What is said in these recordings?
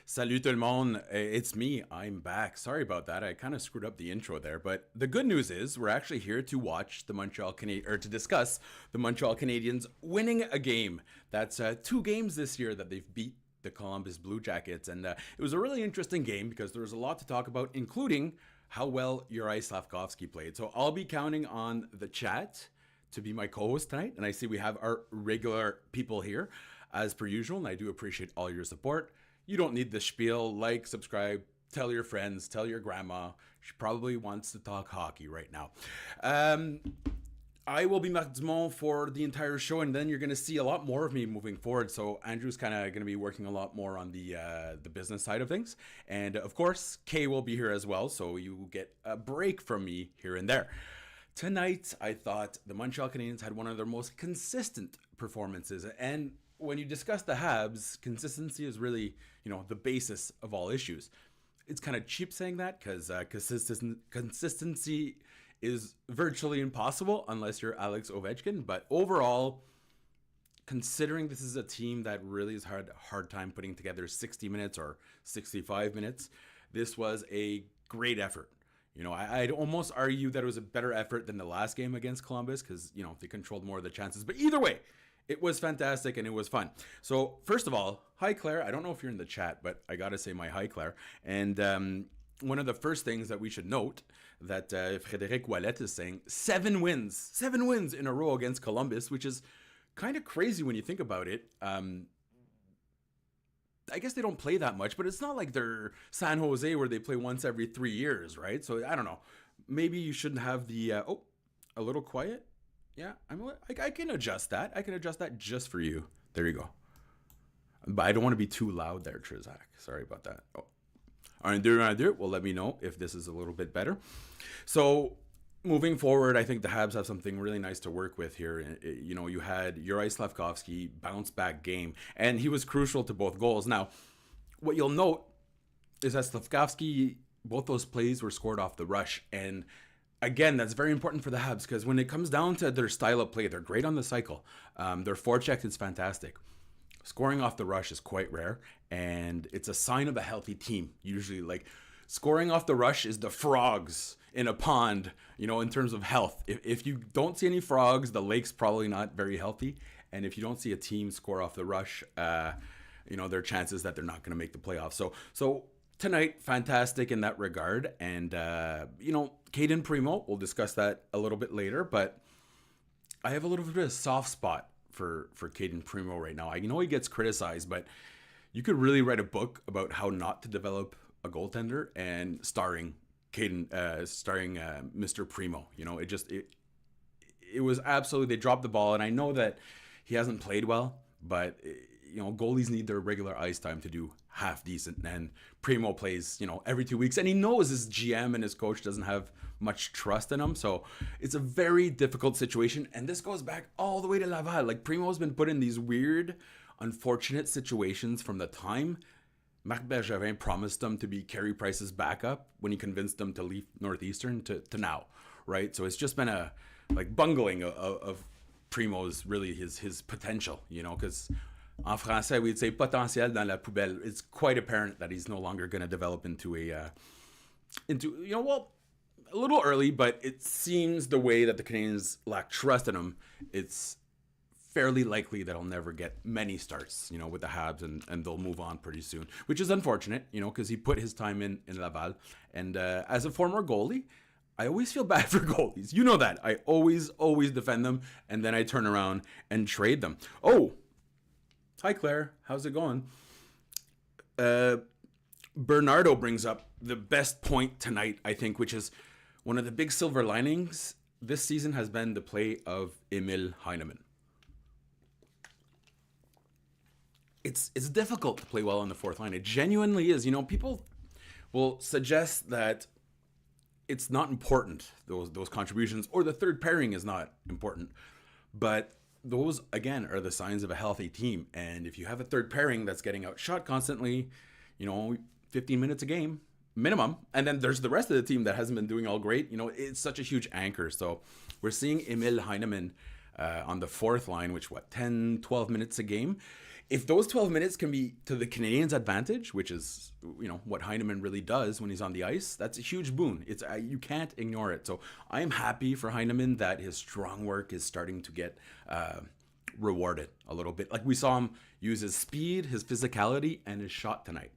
Salut tout le monde, it's me, I'm back. Sorry about that, I kind of screwed up the intro there, but the good news is we're actually here to watch the Montreal Canadiens, or to discuss the Montreal Canadiens winning a game. That's 2 games this year that they've beat the Columbus Blue Jackets, and it was a really interesting game because there was a lot to talk about, including how well Juraj Slafkovsky played. So I'll be counting on the chat to be my co-host tonight, and I see we have our regular people here as per usual, and I do appreciate all your support. You don't need the spiel. Like, subscribe, tell your friends, tell your grandma. She probably wants to talk hockey right now. I will be Marc Dumont for the entire show, and then you're going to see a lot more of me moving forward. So Andrew's kind of going to be working a lot more on the business side of things. And of course, Kay will be here as well, so you will get a break from me here and there. Tonight, I thought the Montreal Canadiens had one of their most consistent performances, and when you discuss the Habs, consistency is really, the basis of all issues. It's kind of cheap saying that because consistency is virtually impossible unless you're Alex Ovechkin. But overall, considering this is a team that really has had a hard time putting together 60 minutes or 65 minutes, this was a great effort. I'd almost argue that it was a better effort than the last game against Columbus because, they controlled more of the chances. But either way, it was fantastic and it was fun. So first of all, hi Claire. I don't know if you're in the chat, but I gotta say my hi Claire. And one of the first things that we should note that Frédéric Ouellet is saying 7 wins in a row against Columbus, which is kind of crazy when you think about it. I guess they don't play that much, but it's not like they're San Jose where they play once every 3 years, right? So I don't know. Maybe you shouldn't have the a little quiet. Yeah, I can adjust that. I can adjust that just for you. There you go. But I don't want to be too loud there, Trizak. Sorry about that. Oh. All right, well, let me know if this is a little bit better. So moving forward, I think the Habs have something really nice to work with here. You had Juraj Slafkovsky bounce back game, and he was crucial to both goals. Now, what you'll note is that Slafkovsky, both those plays were scored off the rush, and again, that's very important for the Habs because when it comes down to their style of play, they're great on the cycle. Their forecheck is fantastic. Scoring off the rush is quite rare, and it's a sign of a healthy team. Usually, like, scoring off the rush is the frogs in a pond, in terms of health. If you don't see any frogs, the lake's probably not very healthy. And if you don't see a team score off the rush, there are chances that they're not going to make the playoffs. So tonight, fantastic in that regard. And, Kaden Primeau, we'll discuss that a little bit later, but I have a little bit of a soft spot for Kaden Primeau right now. I know he gets criticized, but you could really write a book about how not to develop a goaltender and starring Mr. Primeau. It was absolutely, they dropped the ball, and I know that he hasn't played well, but goalies need their regular ice time to do half decent, and Primeau plays, every 2 weeks, and he knows his GM and his coach doesn't have much trust in him, so it's a very difficult situation, and this goes back all the way to Laval. Like, Primeau's been put in these weird, unfortunate situations from the time Marc Bergevin promised them to be Carey Price's backup when he convinced them to leave Northeastern to now, right? So it's just been a bungling of Primeau's, really his potential, because en français, we'd say potentiel dans la poubelle. It's quite apparent that he's no longer going to develop into a little early, but it seems the way that the Canadiens lack trust in him, it's fairly likely that he'll never get many starts, with the Habs, and they'll move on pretty soon, which is unfortunate, because he put his time in Laval. And as a former goalie, I always feel bad for goalies. You know that. I always defend them, and then I turn around and trade them. Oh, hi, Claire. How's it going? Bernardo brings up the best point tonight, I think, which is one of the big silver linings this season has been the play of Emil Heineman. It's difficult to play well on the fourth line. It genuinely is. People will suggest that it's not important, those contributions, or the third pairing is not important. But those, again, are the signs of a healthy team. And if you have a third pairing that's getting outshot constantly, 15 minutes a game, minimum, and then there's the rest of the team that hasn't been doing all great, it's such a huge anchor. So we're seeing Emil Heineman on the fourth line, which, 10, 12 minutes a game. if those 12 minutes can be to the Canadiens' advantage, which is, what Heineman really does when he's on the ice, that's a huge boon. It's you can't ignore it. So I am happy for Heineman that his strong work is starting to get rewarded a little bit. Like we saw him use his speed, his physicality, and his shot tonight.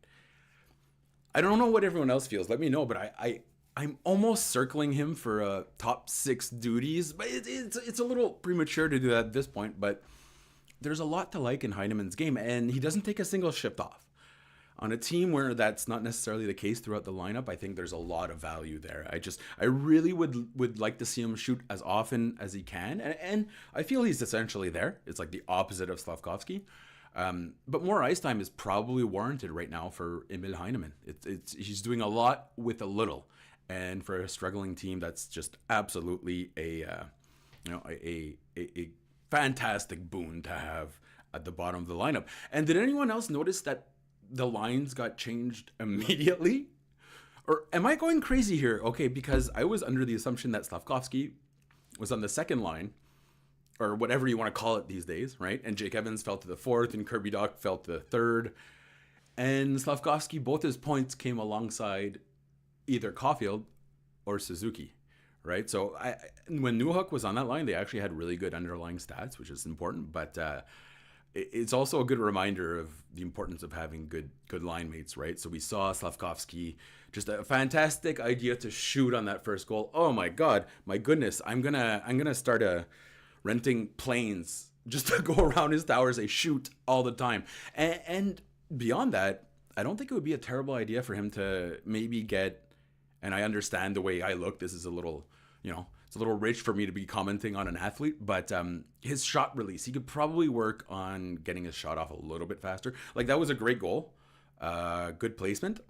I don't know what everyone else feels. Let me know, but I'm almost circling him for top 6 duties, but it's a little premature to do that at this point. But there's a lot to like in Heineman's game, and he doesn't take a single shift off. On a team where that's not necessarily the case throughout the lineup, I think there's a lot of value there. I really would like to see him shoot as often as he can, and I feel he's essentially there. It's like the opposite of Slafkovsky. But more ice time is probably warranted right now for Emil Heineman. He's doing a lot with a little, and for a struggling team, that's just absolutely a fantastic boon to have at the bottom of the lineup. And did anyone else notice that the lines got changed immediately? Or am I going crazy here? Okay, because I was under the assumption that Slafkovsky was on the second line, or whatever you want to call it these days, right? And Jake Evans fell to the fourth, and Kirby Dach fell to the third. And Slafkovsky, both his points came alongside either Caulfield or Suzuki, right? So when Newhook was on that line, they actually had really good underlying stats, which is important. But it's also a good reminder of the importance of having good line mates, right? So we saw Slafkovsky, just a fantastic idea to shoot on that first goal. Oh my God, my goodness! I'm gonna start renting planes just to go around his towers. They shoot all the time, and beyond that, I don't think it would be a terrible idea for him to maybe get. And I understand the way I look. This is a little, it's a little rich for me to be commenting on an athlete, but his shot release, he could probably work on getting his shot off a little bit faster. Like that was a great goal, good placement,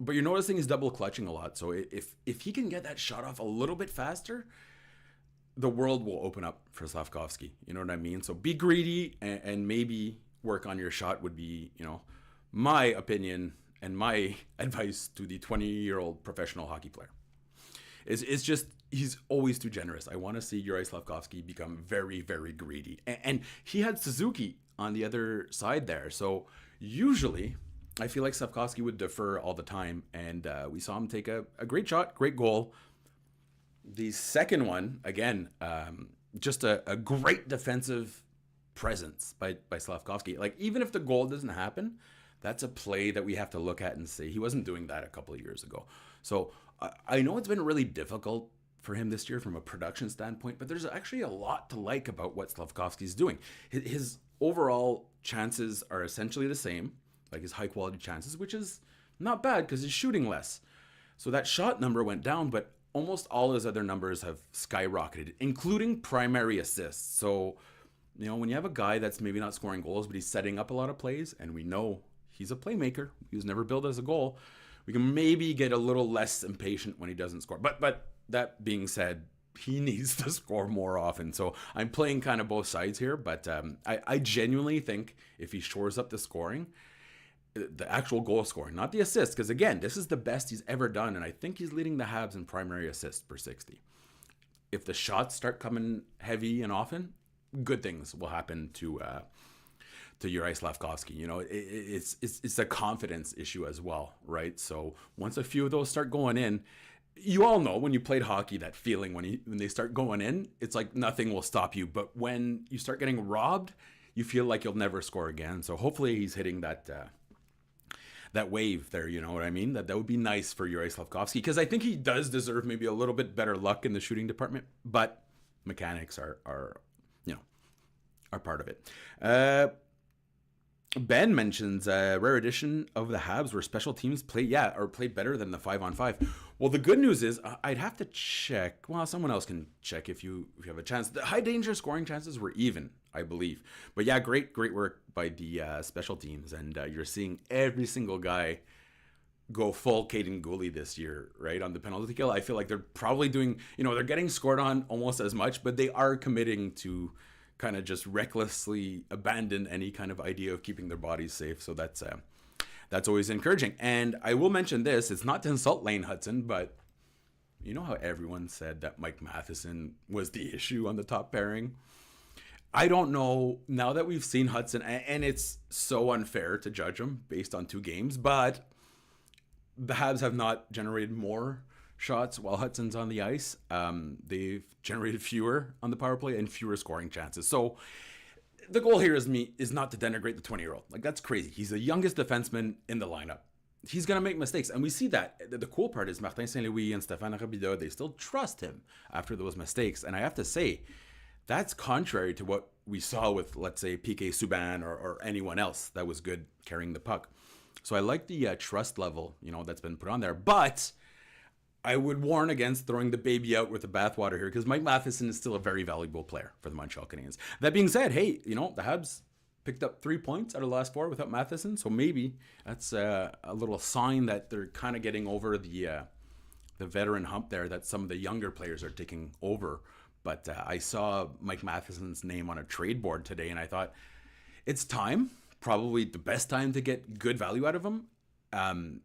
but you're noticing he's double clutching a lot. So if he can get that shot off a little bit faster, the world will open up for Slafkovsky. You know what I mean? So be greedy and maybe work on your shot would be, my opinion and my advice to the 20-year-old professional hockey player. It's just, he's always too generous. I want to see Juraj Slafkovsky become very, very greedy. And he had Suzuki on the other side there. So usually, I feel like Slafkovsky would defer all the time. And we saw him take a great shot, great goal. The second one, again, just a great defensive presence by Slafkovsky. Like, even if the goal doesn't happen, that's a play that we have to look at and say he wasn't doing that a couple of years ago. So I know it's been really difficult for him this year from a production standpoint, but there's actually a lot to like about what Slafkovsky's doing. His overall chances are essentially the same, like his high quality chances, which is not bad because he's shooting less. So that shot number went down, but almost all his other numbers have skyrocketed, including primary assists. So, when you have a guy that's maybe not scoring goals, but he's setting up a lot of plays, and we know he's a playmaker, he was never billed as a goal, we can maybe get a little less impatient when he doesn't score. But that being said, he needs to score more often. So I'm playing kind of both sides here, but I genuinely think if he shores up the scoring, the actual goal scoring, not the assist, because again, this is the best he's ever done, and I think he's leading the Habs in primary assists per 60. If the shots start coming heavy and often, good things will happen to Juraj Slafkovsky. It's a confidence issue as well, right? So once a few of those start going in, you all know when you played hockey, that feeling when they start going in, it's like nothing will stop you. But when you start getting robbed, you feel like you'll never score again. So hopefully he's hitting that wave there, you know what I mean? That would be nice for Juraj Slafkovsky, because I think he does deserve maybe a little bit better luck in the shooting department, but mechanics are part of it. Ben mentions rare edition of the Habs where special teams play better than the 5-on-5. Well, the good news is I'd have to check. Well, someone else can check if you have a chance. The high danger scoring chances were even, I believe. But yeah, great work by the special teams, and you're seeing every single guy go full Kaden goalie this year, right, on the penalty kill. I feel like they're probably doing, they're getting scored on almost as much, but they are committing to kind of just recklessly abandon any kind of idea of keeping their bodies safe. So that's always encouraging. And I will mention this, it's not to insult Lane Hutson, but you know how everyone said that Mike Matheson was the issue on the top pairing? I don't know now that we've seen Hutson, and it's so unfair to judge him based on 2 games, but the Habs have not generated more shots while Hudson's on the ice. They've generated fewer on the power play and fewer scoring chances. So the goal here is not to denigrate the 20-year-old. Like, that's crazy. He's the youngest defenseman in the lineup. He's going to make mistakes. And we see that. The cool part is Martin Saint-Louis and Stéphane Rabida, they still trust him after those mistakes. And I have to say, that's contrary to what we saw with, let's say, PK Subban or anyone else that was good carrying the puck. So I like the trust level, that's been put on there. But I would warn against throwing the baby out with the bathwater here, because Mike Matheson is still a very valuable player for the Montreal Canadiens. That being said, hey, the Habs picked up 3 points out of the last 4 without Matheson, so maybe that's a little sign that they're kind of getting over the veteran hump there, that some of the younger players are taking over. But I saw Mike Matheson's name on a trade board today, and I thought it's time, probably the best time to get good value out of him.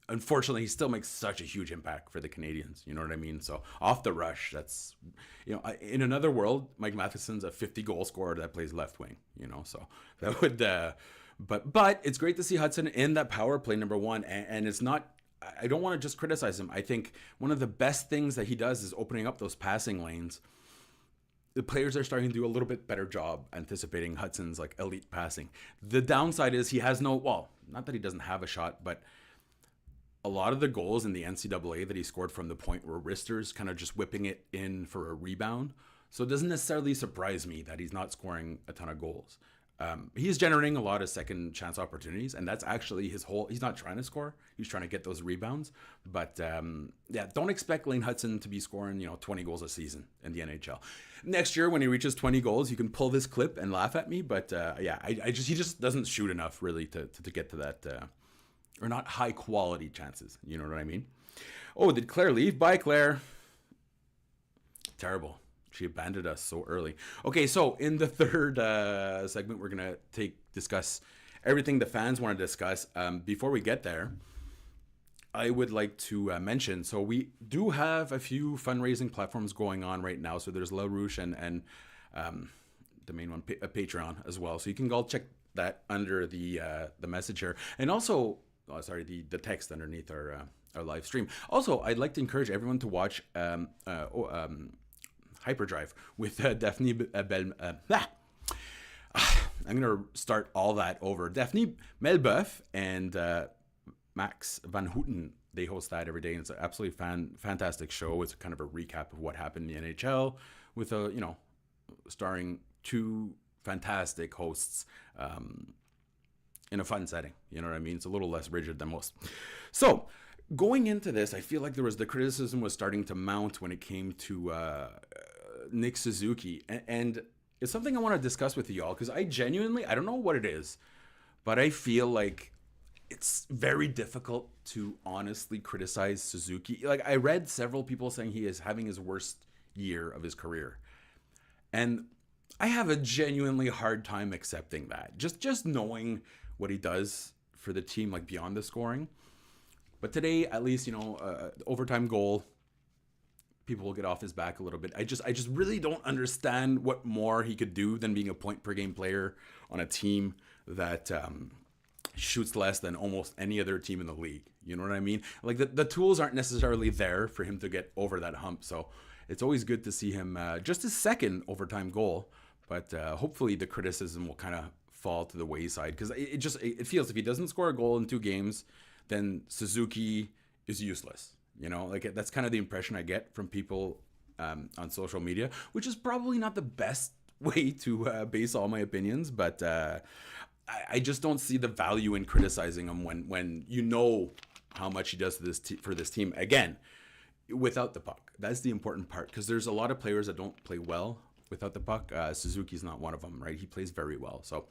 Unfortunately, he still makes such a huge impact for the Canadiens. You know what I mean? So off the rush, that's, in another world, Mike Matheson's a 50-goal scorer that plays left wing, so that would, but it's great to see Hutson in that power play, number one. And it's not, I don't want to just criticize him. I think one of the best things that he does is opening up those passing lanes. The players are starting to do a little bit better job anticipating Hudson's like elite passing. The downside is he has not that he doesn't have a shot, but a lot of the goals in the NCAA that he scored from the point were wristers, kind of just whipping it in for a rebound. So it doesn't necessarily surprise me that he's not scoring a ton of goals. He's generating a lot of second chance opportunities, and that's actually he's not trying to score. He's trying to get those rebounds. But don't expect Lane Hutson to be scoring, 20 goals a season in the NHL. Next year, when he reaches 20 goals, you can pull this clip and laugh at me. But he just doesn't shoot enough really to get to that, or not high quality chances. You know what I mean? Oh, did Claire leave? Bye, Claire. Terrible. She abandoned us so early. Okay, so in the third segment, we're going to discuss everything the fans want to discuss. Before we get there, I would like to mention, so we do have a few fundraising platforms going on right now. So there's La Ruche and the main one, Patreon as well. So you can go check that under the message here. And also, the text underneath our live stream. Also, I'd like to encourage everyone to watch Hyperdrive with Daphne I'm going to start all that over. Daphne Melbeuf and Max Van Houten, they host that every day, and it's an absolutely fantastic show. It's kind of a recap of what happened in the NHL with starring 2 fantastic hosts in a fun setting. You know what I mean? It's a little less rigid than most. So going into this, I feel like the criticism was starting to mount when it came to Nick Suzuki, and it's something I want to discuss with y'all, because I don't know what it is, but I feel like it's very difficult to honestly criticize Suzuki. Like, I read several people saying he is having his worst year of his career, and I have a genuinely hard time accepting that, just knowing what he does for the team, like beyond the scoring. But today, at least, overtime goal, people will get off his back a little bit. I just really don't understand what more he could do than being a point per game player on a team that shoots less than almost any other team in the league. You know what I mean? Like, the tools aren't necessarily there for him to get over that hump. So it's always good to see him just his second overtime goal. But hopefully the criticism will kind of fall to the wayside, because it feels if he doesn't score a goal in 2 games, then Suzuki is useless. That's kind of the impression I get from people on social media, which is probably not the best way to base all my opinions. But I just don't see the value in criticizing him when you know how much he does for this team. Again, without the puck. That's the important part, because there's a lot of players that don't play well without the puck. Suzuki's not one of them, right? He plays very well. So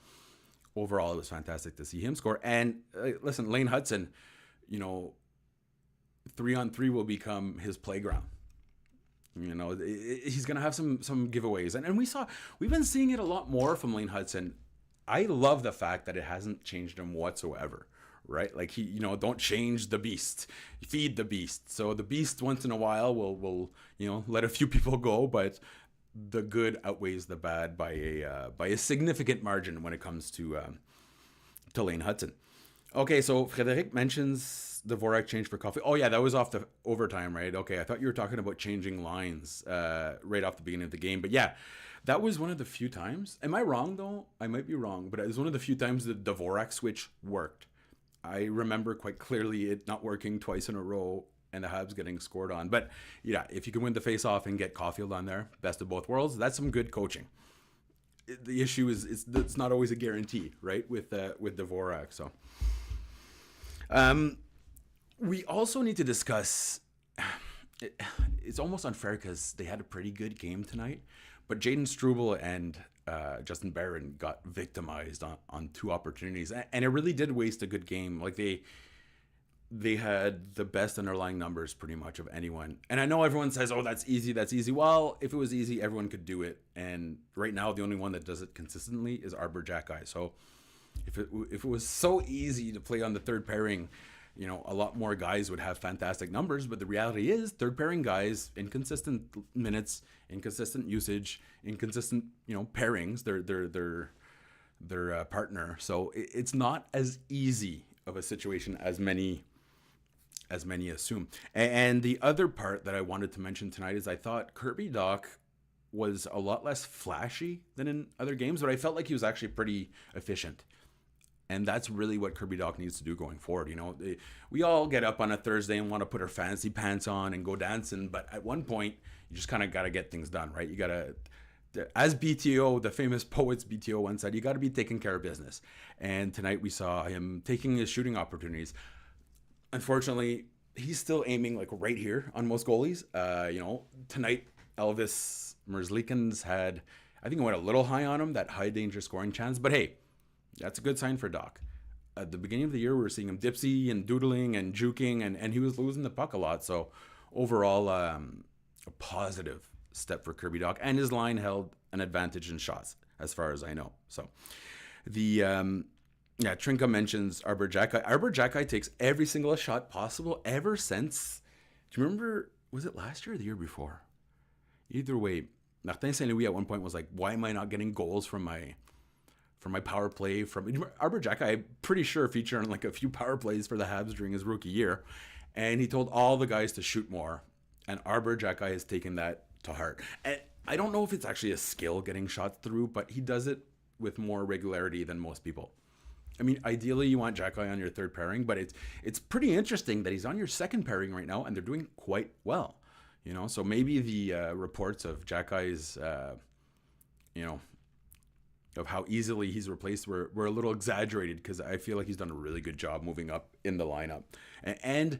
overall, it was fantastic to see him score. And listen, Lane Hutson, 3-on-3 will become his playground. He's going to have some giveaways. And we've been seeing it a lot more from Lane Hutson. I love the fact that it hasn't changed him whatsoever, right? Like, he, don't change the beast, feed the beast. So the beast once in a while will let a few people go, but the good outweighs the bad by a significant margin when it comes to Lane Hutson. Okay, so Frederic mentions the Vorak change for coffee. Oh yeah, that was off the overtime, right? Okay, I thought you were talking about changing lines right off the beginning of the game, but yeah, that was one of the few times. Am I wrong though? I might be wrong, but it was one of the few times that the Vorak switch worked. I remember quite clearly it not working twice in a row and the Habs getting scored on. But yeah, if you can win the face-off and get Caulfield on there, best of both worlds, that's some good coaching. The issue is it's not always a guarantee, right? With Dvorak. So, we also need to discuss. It's almost unfair because they had a pretty good game tonight, but Jaden Struble and Justin Barron got victimized on two opportunities, and it really did waste a good game. Like they had the best underlying numbers pretty much of anyone. And I know everyone says, oh, that's easy, that's easy. Well, if it was easy, everyone could do it. And right now, the only one that does it consistently is Arbor Jackeye. So if it was so easy to play on the third pairing, you know, a lot more guys would have fantastic numbers. But the reality is third pairing guys, inconsistent minutes, inconsistent usage, inconsistent, you know, pairings, their partner. So it's not as easy of a situation as many assume. And the other part that I wanted to mention tonight is I thought Kirby Dach was a lot less flashy than in other games, but I felt like he was actually pretty efficient. And that's really what Kirby Dach needs to do going forward. You know, we all get up on a Thursday and want to put our fancy pants on and go dancing, but at one point, you just kind of got to get things done, right? You got to, as BTO, the famous poets BTO once said, you got to be taking care of business. And tonight we saw him taking his shooting opportunities. Unfortunately, he's still aiming like right here on most goalies. You know, tonight Elvis Merzlikins had, I think it went a little high on him, that high danger scoring chance. But hey, that's a good sign for Dach. At the beginning of the year, we were seeing him dipsy and doodling and juking, and he was losing the puck a lot. So overall, a positive step for Kirby Dach, and his line held an advantage in shots, as far as I know. So the Trinka mentions Arbor Jackeye. Arbor Jackeye takes every single shot possible ever since. Do you remember? Was it last year or the year before? Either way, Martin Saint Louis at one point was like, "Why am I not getting goals from my power play?" From Arbor Jackeye, I'm pretty sure featured on like a few power plays for the Habs during his rookie year, and he told all the guys to shoot more. And Arbor Jackeye has taken that to heart. And I don't know if it's actually a skill getting shots through, but he does it with more regularity than most people. I mean, ideally you want Jackeye on your third pairing, but it's pretty interesting that he's on your second pairing right now, and they're doing quite well. You know, so maybe the reports of Jackeye's, you know, of how easily he's replaced were a little exaggerated, because I feel like he's done a really good job moving up in the lineup. And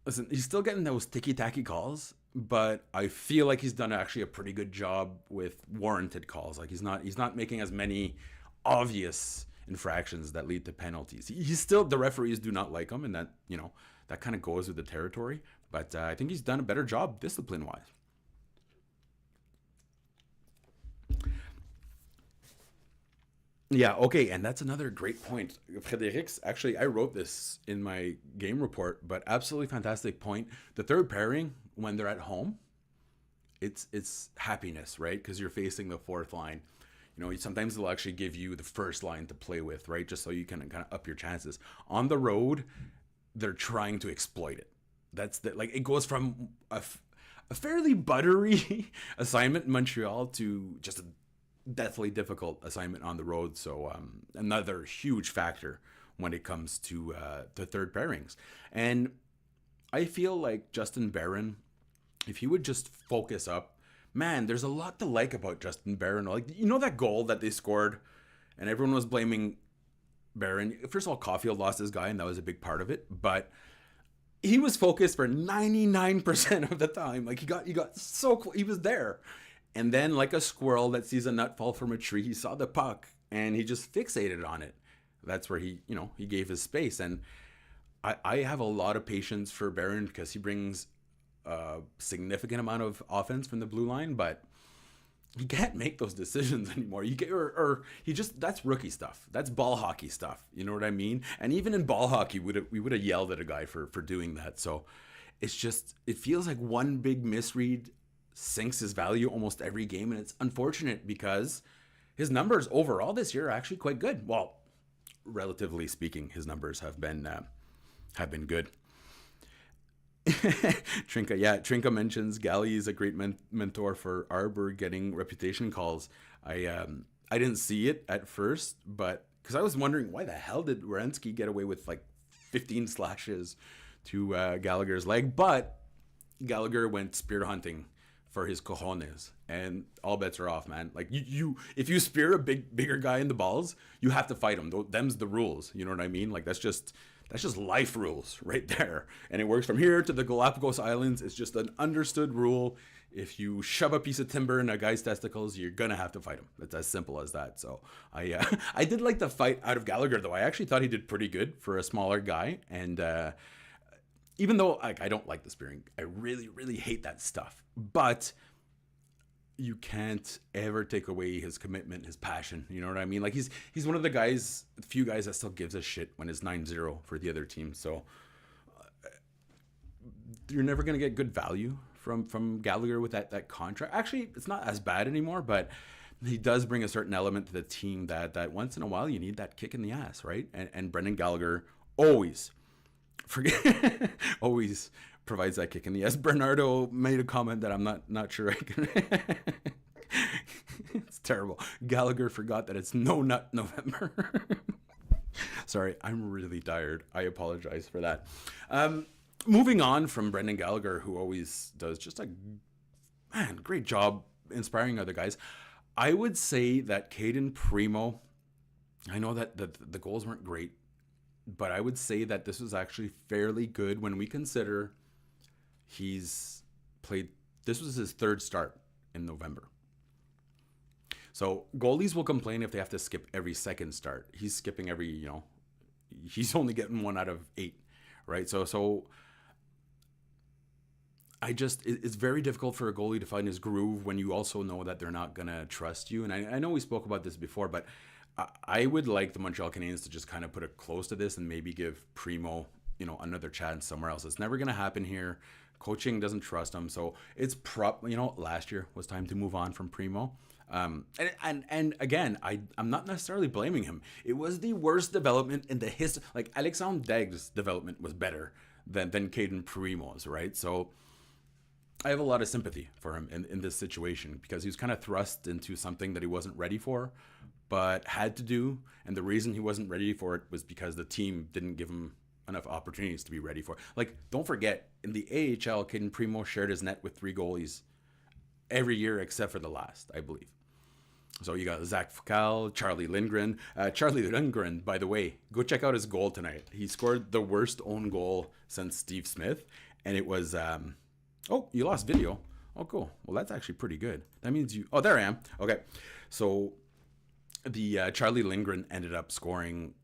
listen, he's still getting those ticky-tacky calls, but I feel like he's done actually a pretty good job with warranted calls. Like he's not making as many obvious infractions that lead to penalties. He's still, the referees do not like him, and that, you know, that kind of goes with the territory. But I think he's done a better job discipline-wise. Yeah, okay, and that's another great point. Frederic's, actually, I wrote this in my game report, but absolutely fantastic point. The third pairing, when they're at home, it's happiness, right? Because you're facing the fourth line. You know, sometimes they'll actually give you the first line to play with, right? Just so you can kind of up your chances. On the road, they're trying to exploit it. That's like, it goes from a fairly buttery assignment in Montreal to just a deathly difficult assignment on the road. So another huge factor when it comes to third pairings. And I feel like Justin Barron, if he would just focus up, man, there's a lot to like about Justin Barron. Like, you know, that goal that they scored and everyone was blaming Barron. First of all, Caulfield lost his guy, and that was a big part of it, but he was focused for 99% of the time. Like, he got so close. He was there. And then, like a squirrel that sees a nut fall from a tree, he saw the puck and he just fixated on it. That's where he gave his space. And I have a lot of patience for Barron, because he brings a significant amount of offense from the blue line, but he can't make those decisions anymore. That's rookie stuff. That's ball hockey stuff. You know what I mean? And even in ball hockey, we would have yelled at a guy for doing that. So it feels like one big misread sinks his value almost every game, and it's unfortunate because his numbers overall this year are actually quite good. Well, relatively speaking, his numbers have been good. Trinka mentions Galley is a great mentor for Arbor getting reputation calls. I didn't see it at first, but because I was wondering why the hell did Werenski get away with like 15 slashes to Gallagher's leg, but Gallagher went spear hunting for his cojones, and all bets are off, man. Like you if you spear a bigger guy in the balls, you have to fight him. Them's the rules. You know what I mean? Like that's just life rules right there. And it works from here to the Galapagos Islands. It's just an understood rule. If you shove a piece of timber in a guy's testicles, you're gonna have to fight him. It's as simple as that. So I did like the fight out of Gallagher, though. I actually thought he did pretty good for a smaller guy. And even though I don't like the spearing, I really, really hate that stuff. But you can't ever take away his commitment, his passion. You know what I mean? Like he's one of the few guys that still gives a shit when it's 9-0 for the other team. So you're never gonna get good value from Gallagher with that contract. Actually, it's not as bad anymore, but he does bring a certain element to the team that once in a while you need that kick in the ass, right? And Brendan Gallagher always provides that kick in the ass. Bernardo made a comment that I'm not sure I can. It's terrible. Gallagher forgot that it's No Nut November. Sorry, I'm really tired. I apologize for that. Moving on from Brendan Gallagher, who always does just a great job inspiring other guys. I would say that Kaden Primeau, I know that the goals weren't great, but I would say that this was actually fairly good when we consider this was his third start in November. So goalies will complain if they have to skip every second start. He's skipping he's only getting 1 out of 8, right? So it's very difficult for a goalie to find his groove when you also know that they're not going to trust you. And I know we spoke about this before, but I would like the Montreal Canadiens to just kind of put it close to this and maybe give Primeau, another chance somewhere else. It's never going to happen here. Coaching doesn't trust him. So it's last year was time to move on from Primeau. And again, I'm not necessarily blaming him. It was the worst development in the history. Like Alexandre Daig's development was better than Kaden Primeau's, right? So I have a lot of sympathy for him in this situation because he was kind of thrust into something that he wasn't ready for, but had to do. And the reason he wasn't ready for it was because the team didn't give him enough opportunities to be ready for it. Like, don't forget, in the AHL, Kaden Primeau shared his net with 3 goalies every year except for the last, I believe. So you got Zach Fakal, Charlie Lindgren. Charlie Lindgren, by the way, go check out his goal tonight. He scored the worst own goal since Steve Smith, and it was... Oh, you lost video. Oh, cool. Well, that's actually pretty good. That means you... Oh, there I am. Okay. So the Charlie Lindgren ended up scoring...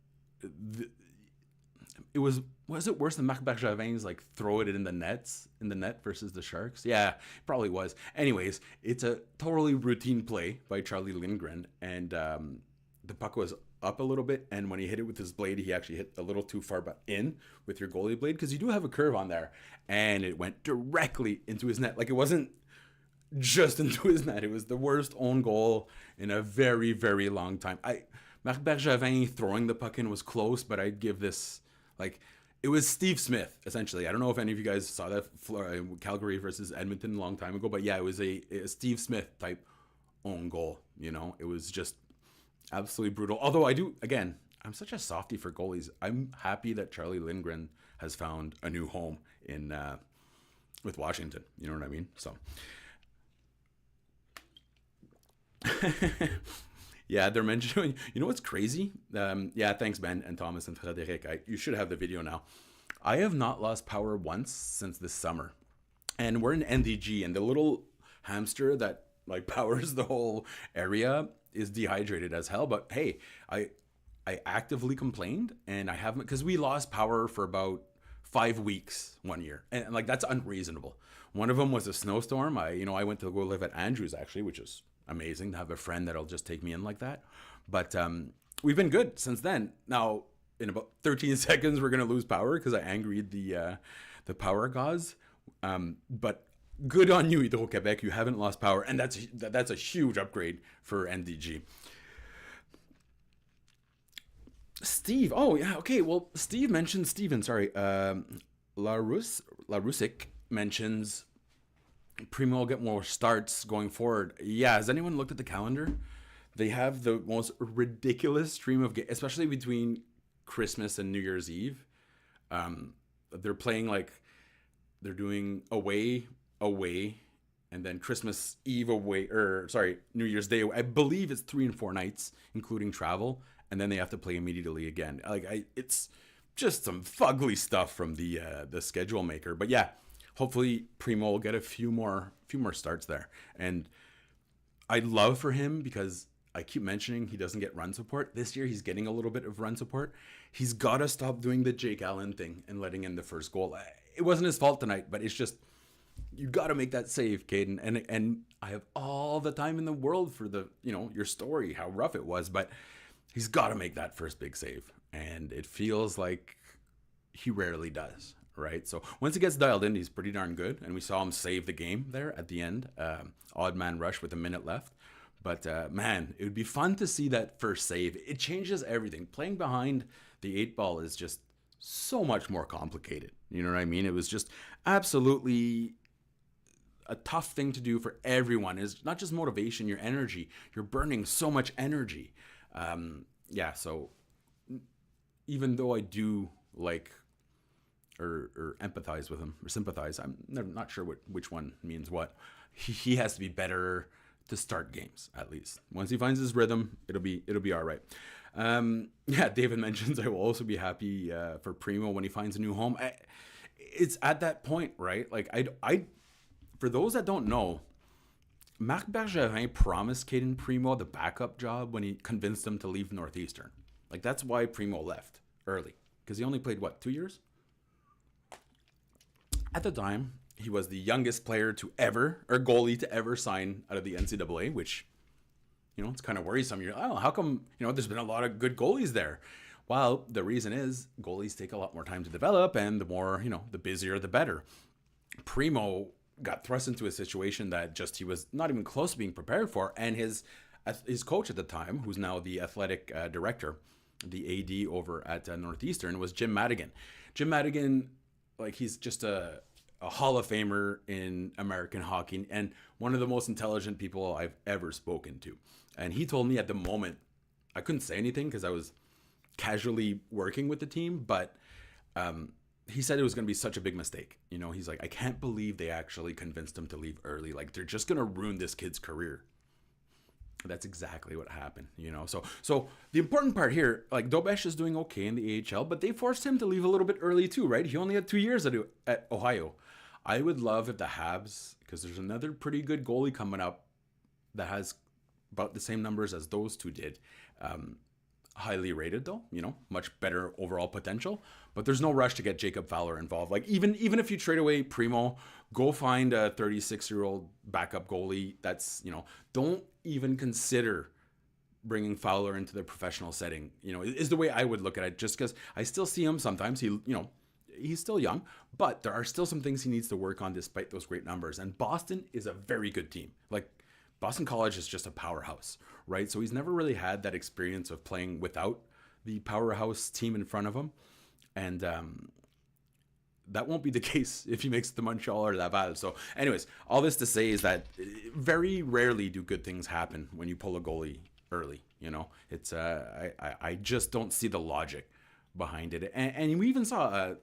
Was it worse than Marc Bergevin's throw it in the net versus the Sharks? Yeah, probably was. Anyways, it's a totally routine play by Charlie Lindgren, and the puck was up a little bit, and when he hit it with his blade, he actually hit a little too far in with your goalie blade, because you do have a curve on there, and it went directly into his net. Like, it wasn't just into his net. It was the worst own goal in a very, very long time. Marc Bergevin throwing the puck in was close, but I'd give this, it was Steve Smith, essentially. I don't know if any of you guys saw that Calgary versus Edmonton a long time ago, but yeah, it was a Steve Smith type own goal. It was just absolutely brutal. Although I'm such a softie for goalies. I'm happy that Charlie Lindgren has found a new home with Washington. You know what I mean? So, yeah, they're mentioning. You know what's crazy? Yeah, thanks, Ben and Thomas and Frederic. You should have the video now. I have not lost power once since this summer, and we're in NDG, and the little hamster that powers the whole area is dehydrated as hell. But hey, I actively complained, and I haven't, because we lost power for about 5 weeks one year, and that's unreasonable. One of them was a snowstorm. I went to go live at Andrews, actually, which is amazing to have a friend that'll just take me in like that. But we've been good since then. Now, in about 13 seconds, we're gonna lose power because I angried the power gods. But good on you, Hydro-Québec. You haven't lost power, and that's a huge upgrade for NDG. Steve. Oh yeah. Okay. Well, Steve mentioned Steven. Sorry. Larusic mentions Primeau will get more starts going forward. Yeah. Has anyone looked at the calendar? They have the most ridiculous stream of games, especially between Christmas and New Year's Eve. They're playing like they're doing away, and then Christmas Eve away, or sorry, New Year's Day. I believe it's 3 and 4 nights, including travel, and then they have to play immediately again. It's just some fugly stuff from the schedule maker. But yeah, hopefully Primeau will get a few more starts there, and I'd love for him because I keep mentioning he doesn't get run support. This year he's getting a little bit of run support. He's got to stop doing the Jake Allen thing and letting in the first goal. It wasn't his fault tonight, but it's just, you got to make that save, Kaden. And I have all the time in the world for your story, how rough it was, but he's got to make that first big save. And it feels like he rarely does, right? So once he gets dialed in, he's pretty darn good. And we saw him save the game there at the end. Odd man rush with a minute left. But man, it would be fun to see that first save. It changes everything. Playing behind the 8-ball is just so much more complicated. You know what I mean? It was just absolutely a tough thing to do for everyone. It's not just motivation, your energy. You're burning so much energy. So even though I do like or empathize with him or sympathize, I'm not sure which one means what. He has to be better to start games, at least. Once he finds his rhythm, it'll be all right. David mentions I will also be happy for Primeau when he finds a new home. It's at that point, right? Like I for those that don't know, Marc Bergevin promised Kaden Primeau the backup job when he convinced him to leave Northeastern. Like that's why Primeau left early, because he only played 2 years. At the time, he was the youngest player goalie to ever sign out of the NCAA, which, it's kind of worrisome. You're, how come, there's been a lot of good goalies there? Well, the reason is goalies take a lot more time to develop, and the more, the busier, the better. Primeau got thrust into a situation that he was not even close to being prepared for. And his coach at the time, who's now the athletic director, the AD over at Northeastern, was Jim Madigan. Jim Madigan, he's just a Hall of Famer in American hockey and one of the most intelligent people I've ever spoken to. And he told me at the moment, I couldn't say anything because I was casually working with the team, but he said it was going to be such a big mistake. He's like, I can't believe they actually convinced him to leave early. They're just going to ruin this kid's career. That's exactly what happened, So the important part here, Dobesh is doing okay in the AHL, but they forced him to leave a little bit early too, right? He only had 2 years at Ohio. I would love if the Habs, because there's another pretty good goalie coming up that has about the same numbers as those two did. Highly rated though, much better overall potential, but there's no rush to get Jacob Fowler involved. Even if you trade away Primeau, go find a 36-year-old backup goalie. That's, don't even consider bringing Fowler into the professional setting, is the way I would look at it, just because I still see him sometimes. He's still young, but there are still some things he needs to work on despite those great numbers. And Boston is a very good team. Boston College is just a powerhouse, right? So he's never really had that experience of playing without the powerhouse team in front of him. And that won't be the case if he makes it to Montreal or Laval. So anyways, all this to say is that very rarely do good things happen when you pull a goalie early. It's I just don't see the logic behind it. And we even saw, I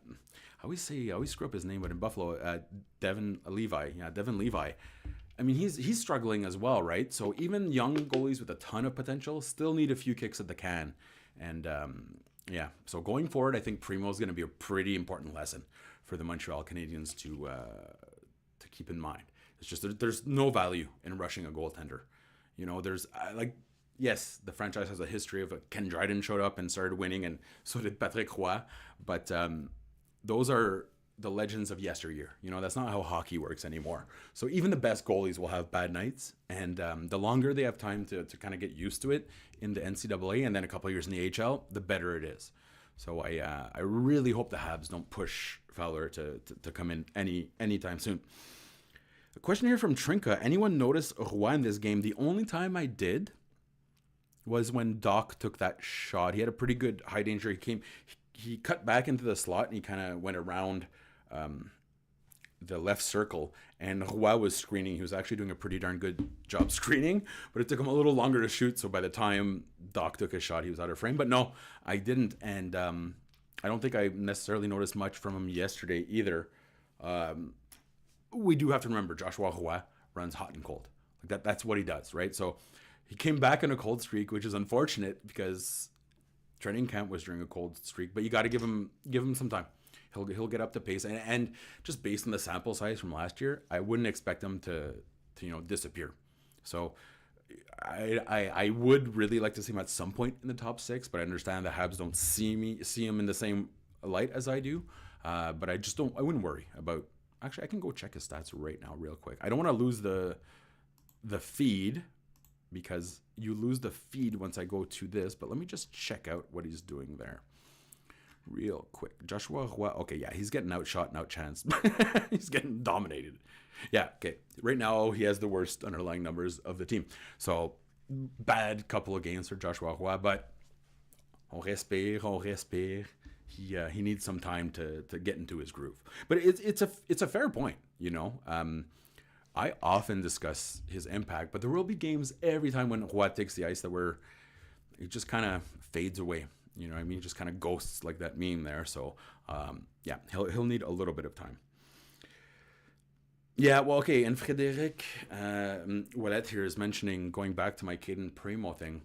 always screw up his name, but in Buffalo, Devin Levi. Yeah, Devin Levi. I mean, he's struggling as well, right? So even young goalies with a ton of potential still need a few kicks at the can. And so going forward, I think Primeau is going to be a pretty important lesson for the Montreal Canadiens to keep in mind. It's just there's no value in rushing a goaltender. There's yes, the franchise has a history of Ken Dryden showed up and started winning, and so did Patrick Roy. But those are the legends of yesteryear. That's not how hockey works anymore. So even the best goalies will have bad nights, and the longer they have time to kind of get used to it in the NCAA and then a couple of years in the AHL, the better it is. So I really hope the Habs don't push Fowler to come in anytime soon. A question here from Trinka. Anyone notice Roy in this game? The only time I did was when Doc took that shot. He had a pretty good high danger. He cut back into the slot and he kind of went around the left circle, and Roy was screening. He was actually doing a pretty darn good job screening, but it took him a little longer to shoot. So by the time Doc took his shot, he was out of frame. But no, I didn't, and I don't think I necessarily noticed much from him yesterday either. We do have to remember Joshua Roy runs hot and cold. Like that's what he does, right? So he came back in a cold streak, which is unfortunate because training camp was during a cold streak. But you got to give him some time. He'll get up to pace, and just based on the sample size from last year, I wouldn't expect him to disappear. So I would really like to see him at some point in the top 6, but I understand the Habs don't see him in the same light as I do. But I wouldn't worry about. Actually, I can go check his stats right now, real quick. I don't want to lose the feed, because you lose the feed once I go to this. But let me just check out what he's doing there real quick. Joshua Roy. Okay, yeah, he's getting outshot and outchanced. He's getting dominated. Yeah, okay. Right now, he has the worst underlying numbers of the team. So, bad couple of games for Joshua Roy, but on respire. He needs some time to get into his groove. But it's a fair point, I often discuss his impact, but there will be games every time when Roy takes the ice that it just kind of fades away. You know what I mean? Just kind of ghosts, like that meme there. So, yeah, he'll need a little bit of time. Yeah, well, okay. And Frédéric Ouellet here is mentioning, going back to my Kaden Primeau thing,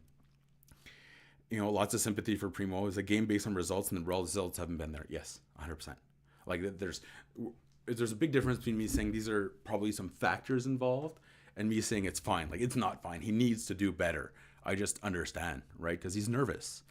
lots of sympathy for Primeau. It's a game based on results, and the results haven't been there. Yes, 100%. Like, there's a big difference between me saying these are probably some factors involved and me saying it's fine. Like, it's not fine. He needs to do better. I just understand, right? Because he's nervous.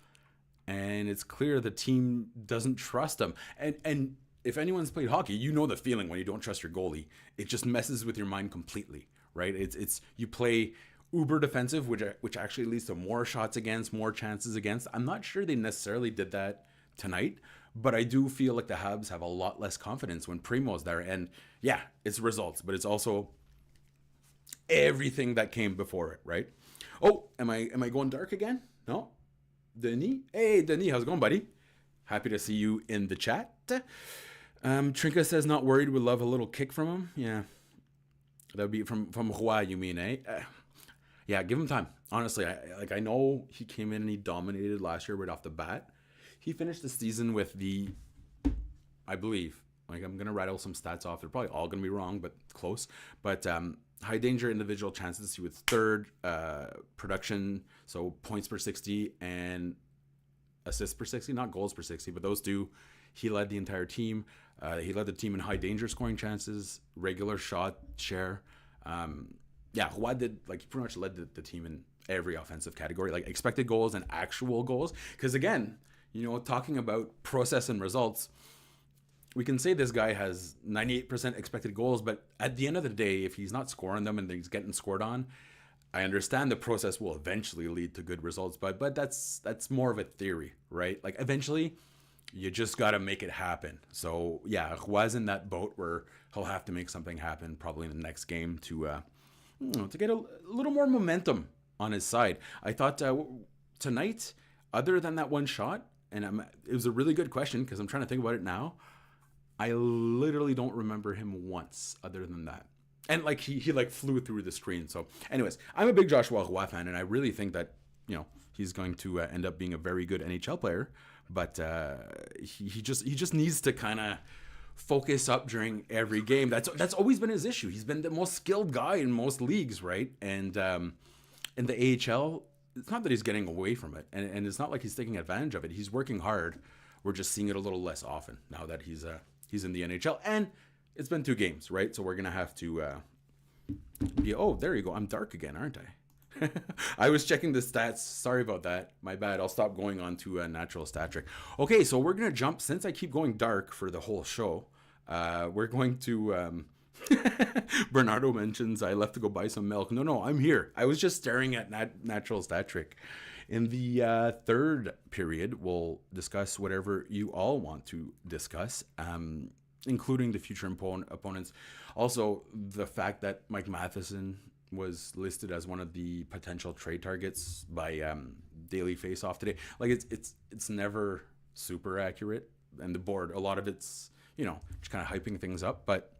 And it's clear the team doesn't trust him. And if anyone's played hockey, you know the feeling when you don't trust your goalie. It just messes with your mind completely, right? It's you play uber defensive, which actually leads to more shots against, more chances against. I'm not sure they necessarily did that tonight, but I do feel like the Habs have a lot less confidence when Primeau's there. And yeah, it's results, but it's also everything that came before it, right? Oh, am I going dark again? No? Denis? Hey, Denis, how's it going, buddy? Happy to see you in the chat. Trinka says not worried, would love a little kick from him. Yeah. That would be from Roy, you mean, eh? Yeah, give him time. Honestly, I know he came in and he dominated last year right off the bat. He finished the season with I believe, I'm going to rattle some stats off. They're probably all going to be wrong, but close. But high danger individual chances. He was third production, so points per 60 and assists per 60, not goals per 60, but those two. He led the entire team. He led the team in high danger scoring chances, regular shot share. Roy did, he pretty much led the team in every offensive category, like expected goals and actual goals. Because again, talking about process and results, we can say this guy has 98% expected goals, but at the end of the day, if he's not scoring them and he's getting scored on, I understand the process will eventually lead to good results, but that's more of a theory, right? Like, eventually, you just got to make it happen. So yeah, Roy's in that boat where he'll have to make something happen probably in the next game to get a little more momentum on his side. I thought tonight, other than that one shot, and it was a really good question because I'm trying to think about it now, I literally don't remember him once other than that. And he flew through the screen. So anyways, I'm a big Joshua Roy fan, and I really think that, he's going to end up being a very good NHL player. But he just needs to kind of focus up during every game. That's always been his issue. He's been the most skilled guy in most leagues, right? And in the AHL, it's not that he's getting away from it, and it's not like he's taking advantage of it. He's working hard. We're just seeing it a little less often now that he's in the NHL, and it's been 2 games, right? So we're gonna have to be. Oh, there you go. I'm dark again, aren't I? I was checking the stats. Sorry about that. My bad. I'll stop going on to a natural stat trick. Okay, so we're going to jump. Since I keep going dark for the whole show, we're going to... Bernardo mentions I left to go buy some milk. No, I'm here. I was just staring at natural stat trick. In the third period, we'll discuss whatever you all want to discuss. including the future opponents. Also, the fact that Mike Matheson was listed as one of the potential trade targets by Daily Faceoff today. Like it's never super accurate, and the board, a lot of it's just kind of hyping things up. But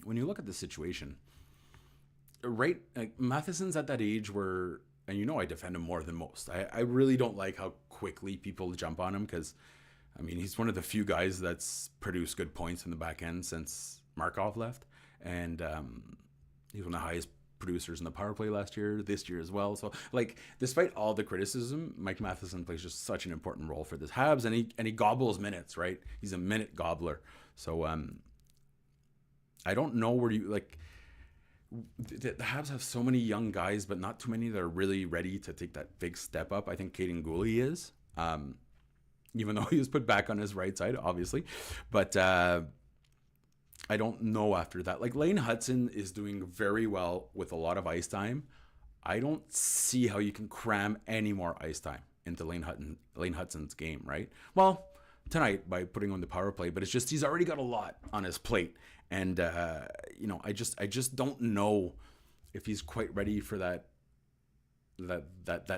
when you look at the situation, right, like Matheson's at that age where, and I defend him more than most. I really don't like how quickly people jump on him because, I mean, he's one of the few guys that's produced good points in the back end since Markov left, and he's one of the highest producers in the power play last year, this year as well. So, like, despite all the criticism, Mike Matheson plays just such an important role for this Habs, and he gobbles minutes, right? He's a minute gobbler. So, I don't know where you like. The Habs have so many young guys, but not too many that are really ready to take that big step up. I think Kaden Primeau is, even though he was put back on his right side, obviously, but. I don't know after that. Like, Lane Hutson is doing very well with a lot of ice time. I don't see how you can cram any more ice time into Lane Hutson's game, right? Well, tonight by putting on the power play, but it's just he's already got a lot on his plate, and I just don't know if he's quite ready for that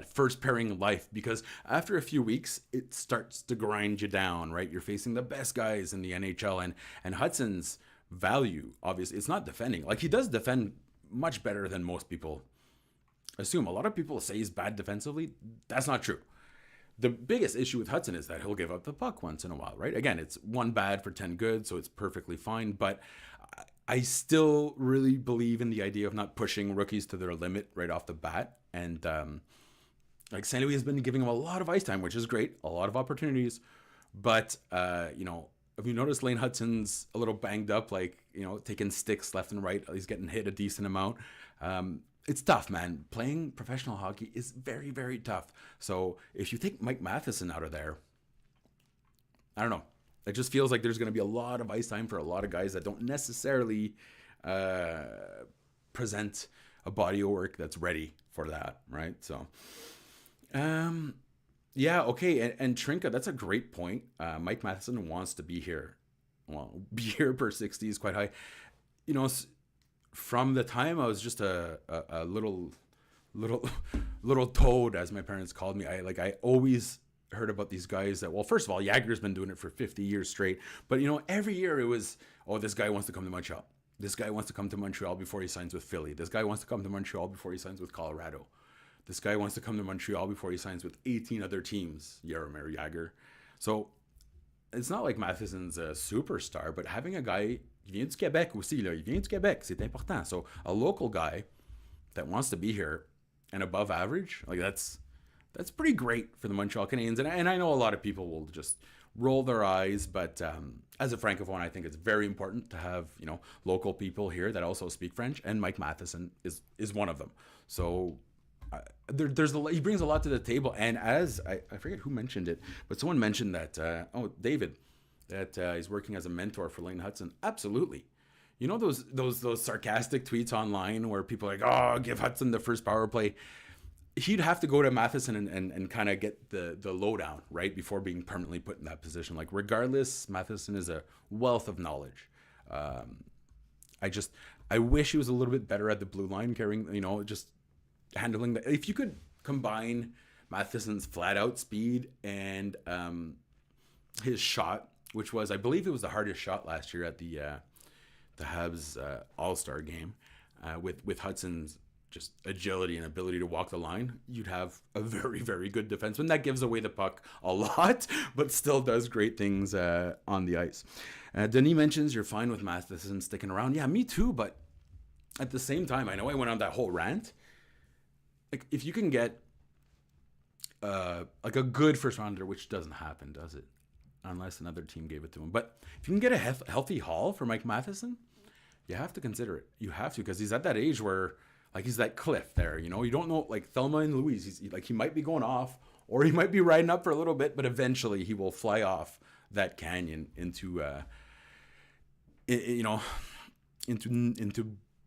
first pairing life, because after a few weeks it starts to grind you down, right? You're facing the best guys in the NHL, and Hudson's value, obviously, it's not defending. Like, he does defend much better than most people assume. A lot of people say he's bad defensively. That's not true. The biggest issue with Hutson is that he'll give up the puck once in a while, right? Again, it's 1 bad for 10 good, so it's perfectly fine. But I still really believe in the idea of not pushing rookies to their limit right off the bat. And like, St. Louis has been giving him a lot of ice time, which is great, a lot of opportunities. But if you notice, Lane Hutson's a little banged up, like, taking sticks left and right. He's getting hit a decent amount. It's tough, man. Playing professional hockey is very, very tough. So if you take Mike Matheson out of there, I don't know. It just feels like there's going to be a lot of ice time for a lot of guys that don't necessarily present a body of work that's ready for that, right? So, yeah, okay. And Trinka, that's a great point. Mike Matheson wants to be here. Well, be here per 60 is quite high. From the time I was just a little toad, as my parents called me, I always heard about these guys that, well, first of all, Jagger's been doing it for 50 years straight. But, every year it was, oh, this guy wants to come to Montreal. This guy wants to come to Montreal before he signs with Philly. This guy wants to come to Montreal before he signs with Colorado. This guy wants to come to Montreal before he signs with 18 other teams, Jaromir Jagr. So it's not like Matheson's a superstar, but having a guy, il vient du Québec aussi, là. Il vient du Québec, c'est important. So a local guy that wants to be here and above average, like, that's pretty great for the Montreal Canadiens. And I know a lot of people will just roll their eyes, but as a Francophone, I think it's very important to have, local people here that also speak French, and Mike Matheson is one of them. So he brings a lot to the table. And as I forget who mentioned it, but someone mentioned that David, that he's working as a mentor for Lane Hutson. Absolutely. Those sarcastic tweets online where people are like, oh, give Hutson the first power play. He'd have to go to Matheson and kind of get the lowdown, right, before being permanently put in that position. Like, regardless, Matheson is a wealth of knowledge. I wish he was a little bit better at the blue line, carrying, just handling that. If you could combine Matheson's flat out speed and his shot, which was, I believe it was the hardest shot last year at the Habs All-Star game, with Hudson's just agility and ability to walk the line, you'd have a very, very good defenseman that gives away the puck a lot, but still does great things on the ice. Denis mentions you're fine with Matheson sticking around. Yeah, me too, but at the same time, I know I went on that whole rant. Like, if you can get like a good first rounder, which doesn't happen, does it? Unless another team gave it to him. But if you can get a healthy haul for Mike Matheson, you have to consider it. You have to, because he's at that age where, like, he's that cliff there, you don't know, like Thelma and Louise, he might be going off, or he might be riding up for a little bit, but eventually he will fly off that canyon into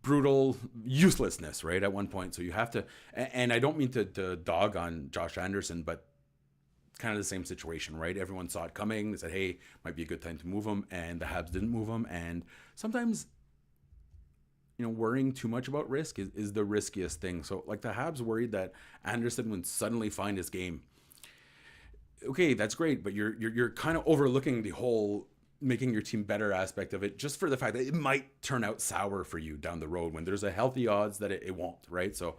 brutal uselessness, right, at one point. So you have to, and I don't mean to dog on Josh Anderson, but kind of the same situation, right? Everyone saw it coming. They said, hey, might be a good time to move him. And the Habs didn't move him. And sometimes, worrying too much about risk is the riskiest thing. So, like, the Habs worried that Anderson would suddenly find his game. Okay, that's great, but you're kind of overlooking the whole making your team better aspect of it, just for the fact that it might turn out sour for you down the road when there's a healthy odds that it won't, right? So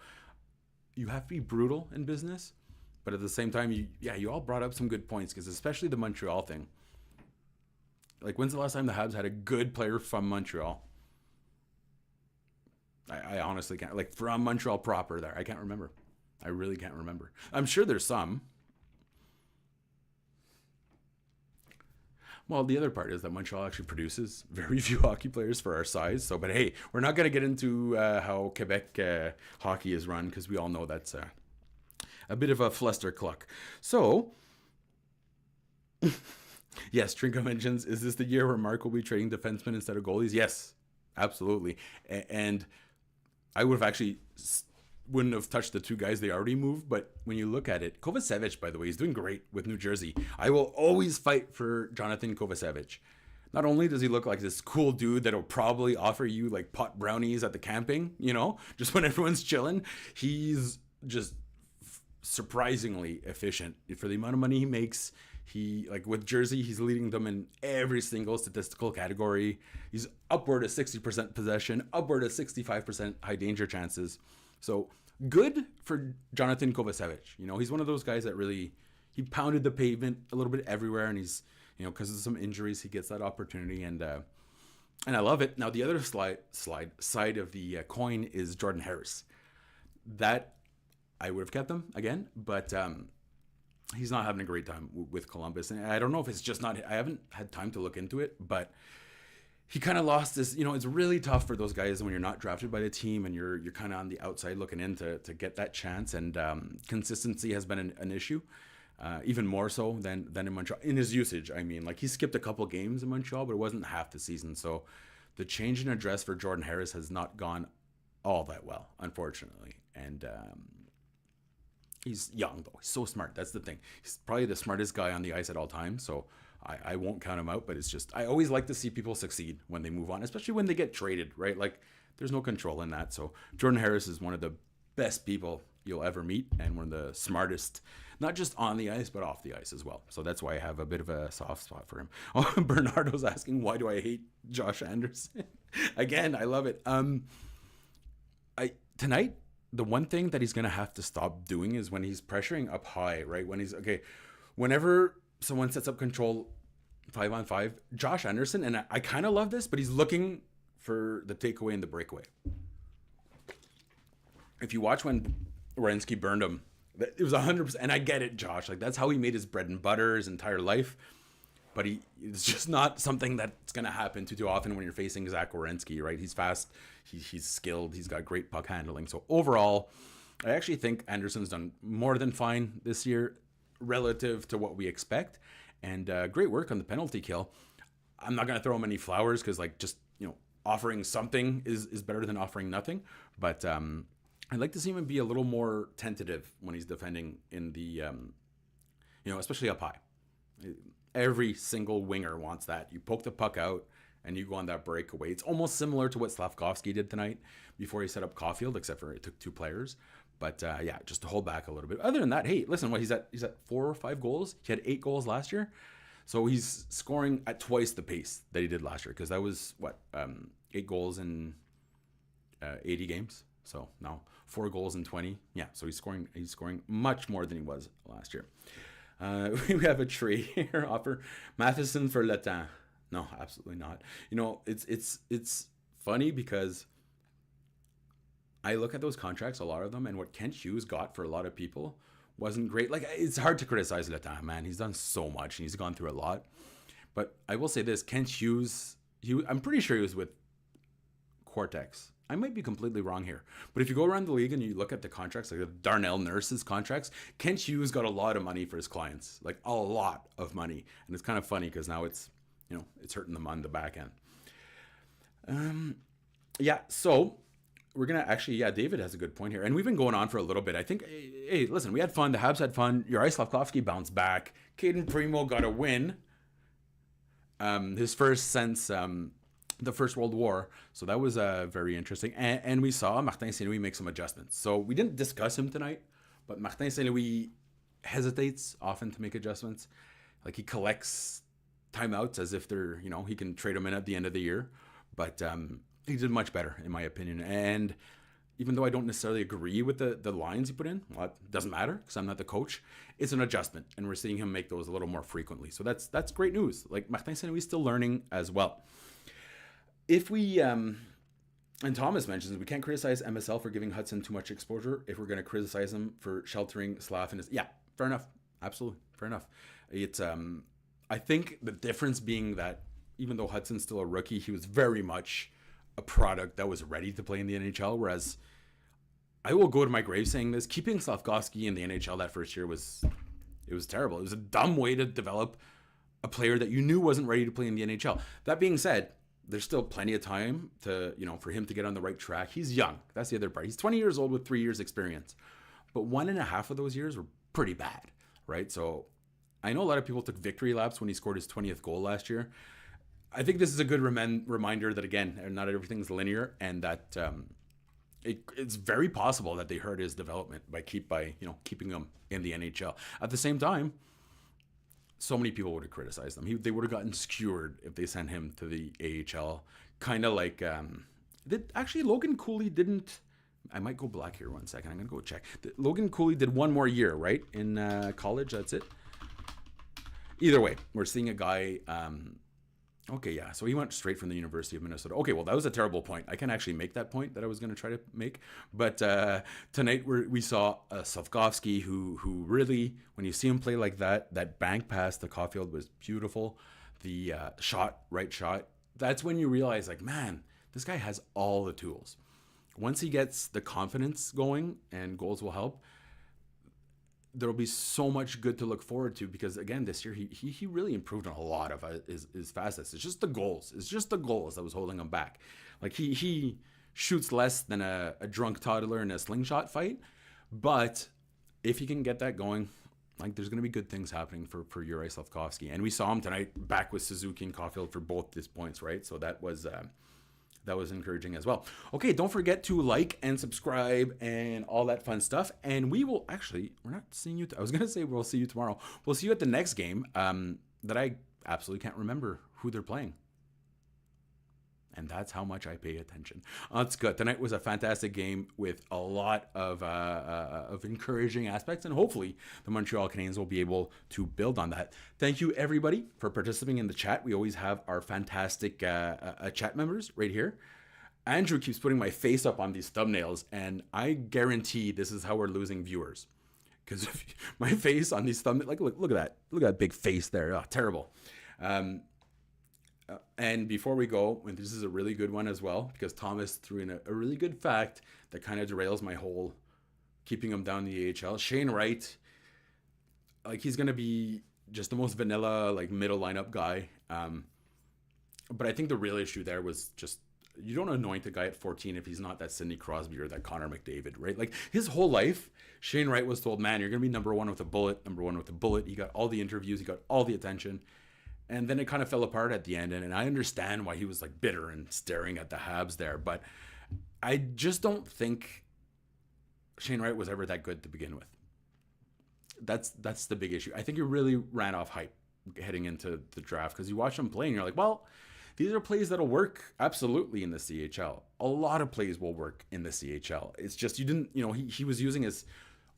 you have to be brutal in business, but at the same time, you all brought up some good points, because especially the Montreal thing. Like, when's the last time the Habs had a good player from Montreal? I honestly can't. Like, from Montreal proper there, I can't remember. I really can't remember. I'm sure there's some. Well, the other part is that Montreal actually produces very few hockey players for our size. So, but hey, we're not going to get into how Quebec hockey is run, because we all know that's a bit of a flustercluck. So, yes, Trinko mentions, is this the year where Marc will be trading defensemen instead of goalies? Yes, absolutely. And I would have actually wouldn't have touched the two guys they already moved, but when you look at it, Kovacevic, by the way, he's doing great with New Jersey. I will always fight for Jonathan Kovacevic. Not only does he look like this cool dude that'll probably offer you like pot brownies at the camping, just when everyone's chilling, he's just surprisingly efficient for the amount of money he makes. He, like, with Jersey, he's leading them in every single statistical category. He's upward of 60% possession, upward of 65% high danger chances. So good for Jonathan Kovacevic. He's one of those guys that really, he pounded the pavement a little bit everywhere, and he's, because of some injuries, he gets that opportunity, and I love it. Now, the other side of the coin is Jordan Harris. That I would have kept him again, but he's not having a great time with Columbus, and I don't know if it's just not. I haven't had time to look into it, but he kind of lost this. It's really tough for those guys when you're not drafted by the team and you're kind of on the outside looking in to get that chance. And consistency has been an issue, even more so than in Montreal. In his usage, I mean, like, he skipped a couple games in Montreal, but it wasn't half the season. So the change in address for Jordan Harris has not gone all that well, unfortunately. And he's young, though. He's so smart. That's the thing. He's probably the smartest guy on the ice at all times. So I won't count him out, but it's just, I always like to see people succeed when they move on, especially when they get traded, right? Like, there's no control in that. So Jordan Harris is one of the best people you'll ever meet, and one of the smartest, not just on the ice, but off the ice as well. So that's why I have a bit of a soft spot for him. Oh, Bernardo's asking, why do I hate Josh Anderson? Again, I love it. Tonight, the one thing that he's going to have to stop doing is when he's pressuring up high, right? Whenever someone sets up control 5-on-5, Josh Anderson, and I kind of love this, but he's looking for the takeaway and the breakaway. If you watch when Werenski burned him, it was 100%, and I get it, Josh. Like, that's how he made his bread and butter his entire life. But it's just not something that's going to happen too often when you're facing Zach Werenski, right? He's fast, he's skilled, he's got great puck handling. So overall, I actually think Anderson's done more than fine this year relative to what we expect. And great work on the penalty kill. I'm not going to throw him any flowers, because, like, just, offering something is better than offering nothing. But I'd like to see him be a little more tentative when he's defending in the, especially up high. Every single winger wants that. You poke the puck out and you go on that breakaway. It's almost similar to what Slafkovsky did tonight before he set up Caulfield, except for it took two players. But just to hold back a little bit. Other than that, hey, listen, he's at 4 or 5 goals. He had 8 goals last year. So he's scoring at twice the pace that he did last year, because that was 8 goals in 80 games. So now 4 goals in 20. Yeah, so he's scoring much more than he was last year. We have a trade here offer Matheson for Le Temps. No, absolutely not. It's funny because I look at those contracts, a lot of them, and what Kent Hughes got for a lot of people wasn't great. Like, it's hard to criticize Le Temps, man. He's done so much and he's gone through a lot. But I will say this, Kent Hughes, I'm pretty sure he was with Cortex. I might be completely wrong here. But if you go around the league and you look at the contracts, like the Darnell Nurse's contracts, Kent Hughes got a lot of money for his clients, like a lot of money. And it's kind of funny because now it's hurting them on the back end. So we're gonna actually, yeah, David has a good point here, and we've been going on for a little bit. I think, hey, listen, we had fun. The Habs had fun. Juraj Slafkovsky bounced back. Kaden Primeau got a win, his first since the First World War, so that was very interesting. And we saw Martin St. Louis make some adjustments. So we didn't discuss him tonight, but Martin St. Louis hesitates often to make adjustments. Like he collects timeouts as if they're, he can trade them in at the end of the year, but he did much better, in my opinion. And even though I don't necessarily agree with the lines he put in, well, it doesn't matter because I'm not the coach. It's an adjustment, and we're seeing him make those a little more frequently. So that's great news. Like Martin St. Louis is still learning as well. If we, and Thomas mentions, we can't criticize MSL for giving Hutson too much exposure if we're going to criticize him for sheltering Slav and his, yeah, fair enough. Absolutely, fair enough. It's, I think the difference being that even though Hudson's still a rookie, he was very much a product that was ready to play in the NHL, whereas I will go to my grave saying this, keeping Slafkovsky in the NHL that first year was terrible. It was a dumb way to develop a player that you knew wasn't ready to play in the NHL. That being said, there's still plenty of time to, for him to get on the right track. He's young. That's the other part. He's 20 years old with 3 years experience, but 1.5 of those years were pretty bad, right? So I know a lot of people took victory laps when he scored his 20th goal last year. I think this is a good reminder that, again, not everything's linear, and that it's very possible that they hurt his development by keeping him in the NHL. At the same time, so many people would have criticized them. They would have gotten skewered if they sent him to the AHL. Kind of like actually Logan Cooley didn't. I might go black here 1 second. I'm gonna go check. Logan Cooley did one more year, right, in college. That's it. Either way, we're seeing a guy. Okay, yeah. So he went straight from the University of Minnesota. Okay, well, that was a terrible point. I can actually make that point that I was going to try to make. But tonight we saw Slafkovsky, who really, when you see him play like that bank pass to Caulfield was beautiful. The right shot. That's when you realize, like, man, this guy has all the tools. Once he gets the confidence going, and goals will help, there'll be so much good to look forward to, because again, this year he really improved on a lot of his facets. It's just the goals that was holding him back. Like he shoots less than a drunk toddler in a slingshot fight, but if he can get that going, like, there's going to be good things happening for Juraj Slafkovsky. And we saw him tonight back with Suzuki and Caulfield for both these points, right? So that was encouraging as well. Okay, don't forget to like and subscribe and all that fun stuff. And we're not seeing you. I was going to say we'll see you tomorrow. We'll see you at the next game that I absolutely can't remember who they're playing. And that's how much I pay attention. That's good. Tonight was a fantastic game with a lot of encouraging aspects, and hopefully the Montreal Canadiens will be able to build on that. Thank you, everybody, for participating in the chat. We always have our fantastic chat members right here. Andrew keeps putting my face up on these thumbnails, and I guarantee this is how we're losing viewers. Because my face on these thumbnails, like, look at that. Look at that big face there. Oh, terrible. And before we go, and this is a really good one as well, because Thomas threw in a really good fact that kind of derails my whole keeping him down in the AHL. Shane Wright, like, he's going to be just the most vanilla, like, middle lineup guy. But I think the real issue there was just, you don't anoint a guy at 14 if he's not that Sidney Crosby or that Connor McDavid, right? Like, his whole life, Shane Wright was told, man, you're going to be number one with a bullet. He got all the interviews. He got all the attention. And then it kind of fell apart at the end. And I understand why he was, like, bitter and staring at the Habs there. But I just don't think Shane Wright was ever that good to begin with. That's the big issue. I think he really ran off hype heading into the draft, because you watch him play and you're like, well, these are plays that'll work absolutely in the CHL. A lot of plays will work in the CHL. It's just, he was using his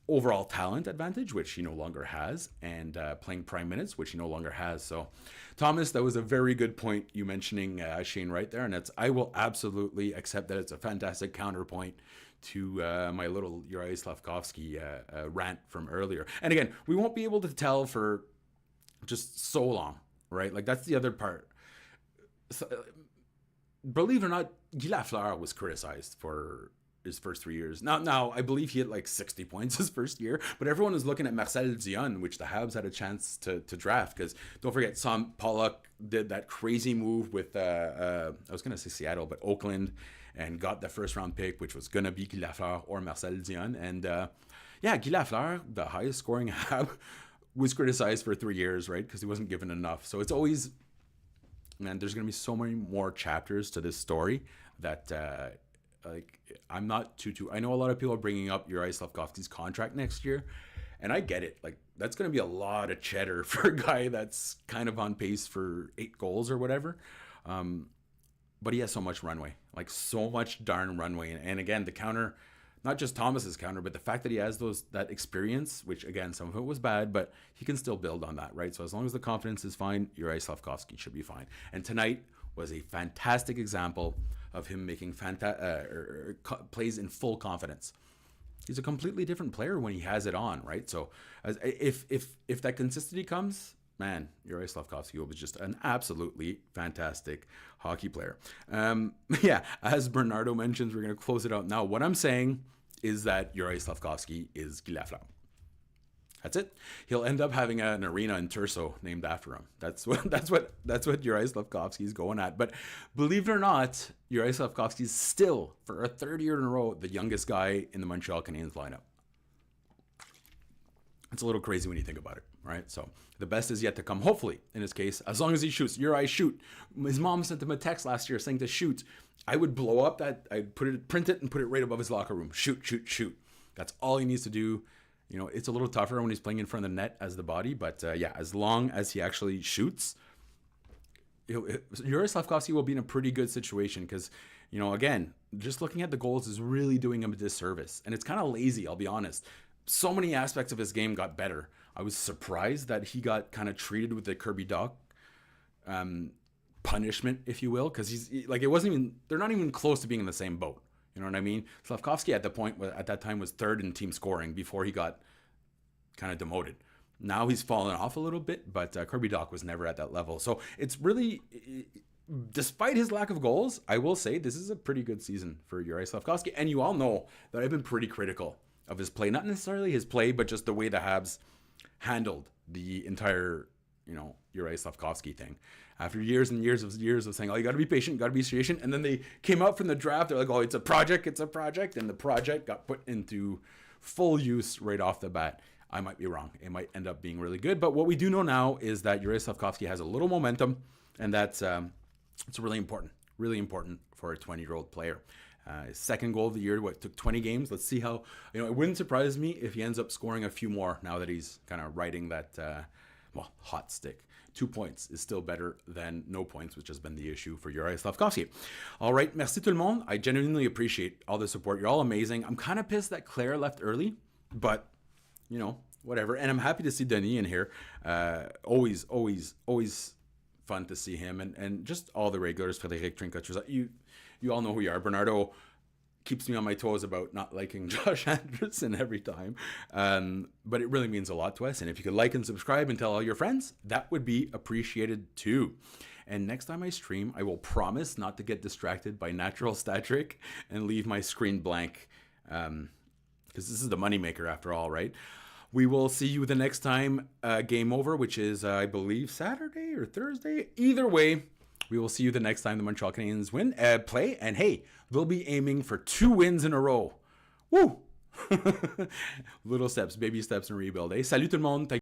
overall talent advantage, which he no longer has, and playing prime minutes, which he no longer has. So, Thomas, that was a very good point, you mentioning Shane Wright there, and I will absolutely accept that it's a fantastic counterpoint to my little Juraj Slafkovsky rant from earlier. And again, we won't be able to tell for just so long, right? Like, that's the other part. So, believe it or not, Guy Lafleur was criticized for his first 3 years. Now, I believe he had like 60 points his first year, but everyone is looking at Marcel Dion, which the Habs had a chance to draft, because don't forget, Sam Pollock did that crazy move with, I was going to say Seattle, but Oakland, and got the first round pick, which was going to be Guy Lafleur or Marcel Dion. And yeah, Guy Lafleur, the highest scoring Hab, was criticized for 3 years, right? Because he wasn't given enough. So it's always, man, there's going to be so many more chapters to this story that like I'm not too. I know a lot of people are bringing up Juraj Slafkovsky's contract next year, and I get it. Like that's going to be a lot of cheddar for a guy that's kind of on pace for 8 goals or whatever. But he has so much runway, like so much darn runway. And again, the counter, not just Thomas's counter, but the fact that he has that experience, which again, some of it was bad, but he can still build on that, right? So as long as the confidence is fine, Juraj Slafkovsky should be fine. And tonight was a fantastic example of him making plays in full confidence. He's a completely different player when he has it on, right? So if that consistency comes, man, Juraj Slafkovsky was just an absolutely fantastic hockey player. Yeah, as Bernardo mentions, we're going to close it out now. What I'm saying is that Juraj Slafkovsky is Guy Lafleur. That's it. He'll end up having an arena in Turso named after him. That's what Juraj Slafkovsky is going at. But believe it or not, Juraj Slafkovsky is still, for a third year in a row, the youngest guy in the Montreal Canadiens lineup. It's a little crazy when you think about it, right? So the best is yet to come, hopefully, in his case, as long as he shoots. Juraj, shoot. His mom sent him a text last year saying to shoot. I would blow up that. I'd print it and put it right above his locker room. Shoot, shoot, shoot. That's all he needs to do. You know, it's a little tougher when he's playing in front of the net as the body, but yeah, as long as he actually shoots, Juraj Slafkovsky will be in a pretty good situation because, you know, again, just looking at the goals is really doing him a disservice. And it's kind of lazy, I'll be honest. So many aspects of his game got better. I was surprised that he got kind of treated with the Kirby Dach punishment, if you will, because they're not even close to being in the same boat. You know what I mean? Slafkovsky at that time was third in team scoring before he got kind of demoted. Now he's fallen off a little bit, but Kirby Dach was never at that level. So it's really, despite his lack of goals, I will say this is a pretty good season for Juraj Slafkovsky. And you all know that I've been pretty critical of his play. Not necessarily his play, but just the way the Habs handled the entire, you know, Juraj Slafkovsky thing. After years and years of saying, oh, you got to be patient, and then they came out from the draft, they're like, oh, it's a project, and the project got put into full use right off the bat. I might be wrong. It might end up being really good, but what we do know now is that Juraj Slafkovsky has a little momentum, and that's it's really important for a 20-year-old player. His second goal of the year, took 20 games. Let's see how, you know, it wouldn't surprise me if he ends up scoring a few more now that he's kind of riding that, hot stick. 2 points is still better than no points, which has been the issue for Juraj Slafkovsky. All right, merci tout le monde. I genuinely appreciate all the support. You're all amazing. I'm kind of pissed that Claire left early, but, you know, whatever. And I'm happy to see Denis in here. Always fun to see him. And just all the regulars, Frédéric Trinkocher. You all know who you are. Bernardo keeps me on my toes about not liking Josh Anderson every time. But it really means a lot to us. And if you could like and subscribe and tell all your friends, that would be appreciated too. And next time I stream, I will promise not to get distracted by natural stat trick and leave my screen blank. Because this is the moneymaker after all, right? We will see you the next time Game Over, which is, I believe, Saturday or Thursday. Either way, we will see you the next time the Montreal Canadiens play. And hey, they'll be aiming for 2 wins in a row. Woo! Little steps, baby steps in rebuild. Salut tout le monde.